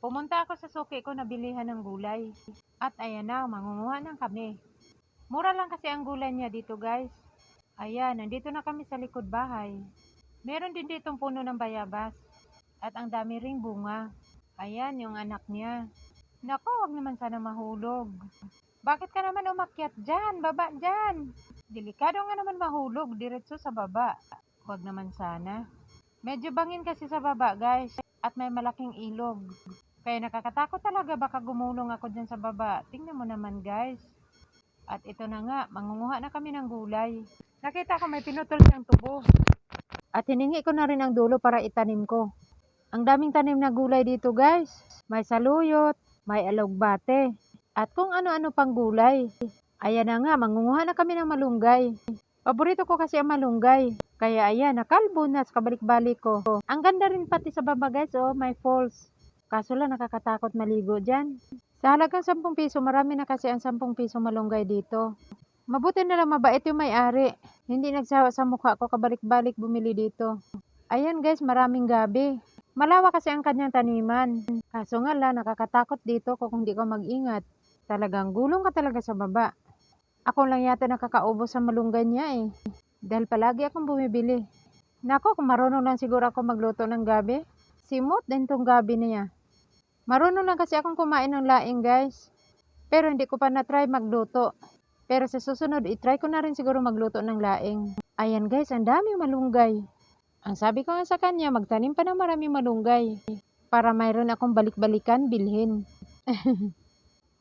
Pumunta ako sa suki ko na bilihan ng gulay. At ayan na, mangunguha ng kami. Mura lang kasi ang gulay niya dito guys. Ayan, nandito na kami sa likod bahay. Meron din ditong puno ng bayabas. At ang dami ring bunga. Ayan, yung anak niya. Naku, wag naman sana mahulog. Bakit ka naman umakyat dyan? Baba dyan. Delikado nga naman mahulog, diretso sa baba. Wag naman sana. Medyo bangin kasi sa baba guys. At may malaking ilog. Kaya nakakatakot talaga, baka gumulong ako dyan sa baba. Tingnan mo naman guys. At ito na nga, mangunguha na kami ng gulay. Nakita ko may pinutol siyang tubo. At hiningi ko na rin ang dulo para itanim ko. Ang daming tanim na gulay dito guys. May saluyot, may alugbate, at kung ano-ano pang gulay. Ayan na nga, mangunguha na kami ng malunggay. Paborito ko kasi ang malunggay. Kaya ayan, nakalbo na sa kabalik-balik ko. Ang ganda rin pati sa baba guys, oh, may falls. Kaso lang nakakatakot maligo dyan. Sa halagang 10 piso, marami na kasi ang 10 piso malunggay dito. Mabuti na lang mabait yung may-ari. Hindi nagsawa sa mukha ko kabalik-balik bumili dito. Ayan guys, maraming gabi. Malawak kasi ang kanyang taniman. Kaso nga lang, nakakatakot dito kung hindi ka mag-ingat. Talagang gulong ka talaga sa baba. Ako lang yata nakakaubos sa malunggay niya eh. Dahil palagi akong bumibili. Nako, kung marunong lang siguro ako magluto ng gabi. Simot din tong gabi niya. Marunong lang kasi akong kumain ng laing guys. Pero hindi ko pa na-try magluto. Pero sa susunod, itry ko na rin siguro magluto ng laing. Ayan guys, ang daming malunggay. Ang sabi ko nga sa kanya, magtanim pa ng maraming malunggay. Para mayroon akong balik-balikan bilhin.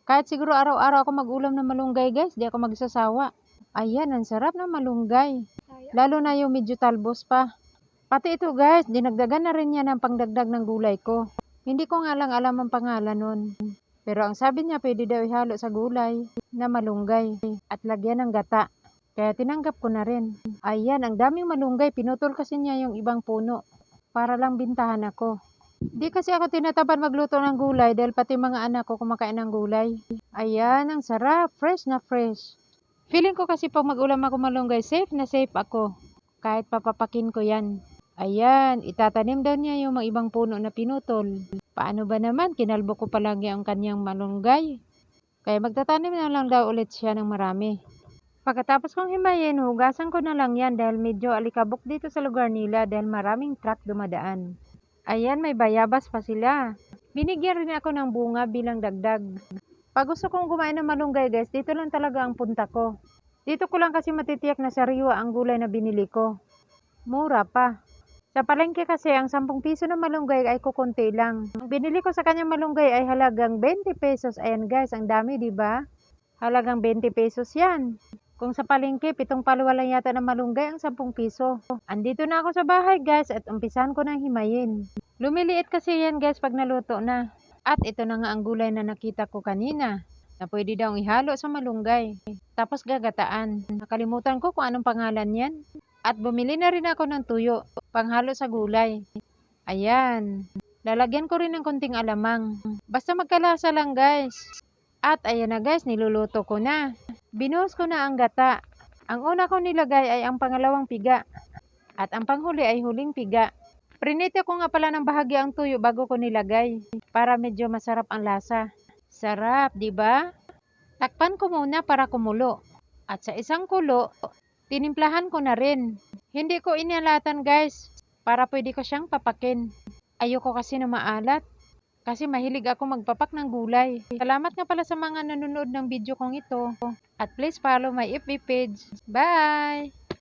Kahit siguro araw-araw ako mag-ulam ng malunggay guys, di ako magsasawa. Ayan, ang sarap ng malunggay. Lalo na yung medyo talbos pa. Pati ito guys, dinagdagan na rin niya ng pangdagdag ng gulay ko. Hindi ko nga lang alam ang pangalan nun. Pero ang sabi niya, pwede daw ihalo sa gulay na malunggay at lagyan ng gata. Kaya tinanggap ko na rin. Ayan, ang daming malunggay. Pinutol kasi niya yung ibang puno. Para lang bintahan ako. Di kasi ako tinatamad magluto ng gulay dahil pati mga anak ko kumakain ng gulay. Ayan, ang sarap. Fresh na fresh. Feeling ko kasi pag mag-ulam ako malunggay, safe na safe ako. Kahit papapakin ko yan. Ayan, itatanim daw niya yung mga ibang puno na pinutol. Paano ba naman? Kinalbo ko palagi ang kanyang malunggay. Kaya magtatanim na lang daw ulit siya ng marami. Pagkatapos kong himayin, hugasan ko na lang yan dahil medyo alikabok dito sa lugar nila dahil maraming truck dumadaan. Ayan, may bayabas pa sila. Binigyan rin ako ng bunga bilang dagdag. Pag gusto kong kumain ng malunggay guys, dito lang talaga ang punta ko. Dito ko lang kasi matitiyak na sariwa ang gulay na binili ko. Mura pa. Sa palengke kasi ang 10 piso na malunggay ay kukunti lang. Ang binili ko sa kanyang malunggay ay halagang 20 pesos. Ayan guys, ang dami 'di ba? Halagang 20 pesos 'yan. Kung sa palengke, 7 palwa lang yata ng malunggay ang 10 piso. Andito na ako sa bahay guys at umpisahan ko nang himayin. Lumiliit kasi yan guys pag naluto na. At ito na nga ang gulay na nakita ko kanina. Na pwede daw ihalo sa malunggay. Tapos gagataan. Nakalimutan ko kung anong pangalan yan. At bumili na rin ako ng tuyo. Panghalo sa gulay. Ayan. Lalagyan ko rin ng konting alamang. Basta magkalasa lang guys. At ayan na guys, niluluto ko na. Binuhos ko na ang gata. Ang una ko nilagay ay ang pangalawang piga. At ang panghuli ay huling piga. Prinito ko nga pala ng bahagya ang tuyo bago ko nilagay. Para medyo masarap ang lasa. Sarap, di ba? Takpan ko muna para kumulo. At sa isang kulo, tinimplahan ko na rin. Hindi ko inalatan guys. Para pwede ko siyang papakin. Ayoko kasi na maalat. Kasi mahilig ako magpapak ng gulay. Salamat nga pala sa mga nanonood ng video kong ito. At please follow my FB page. Bye!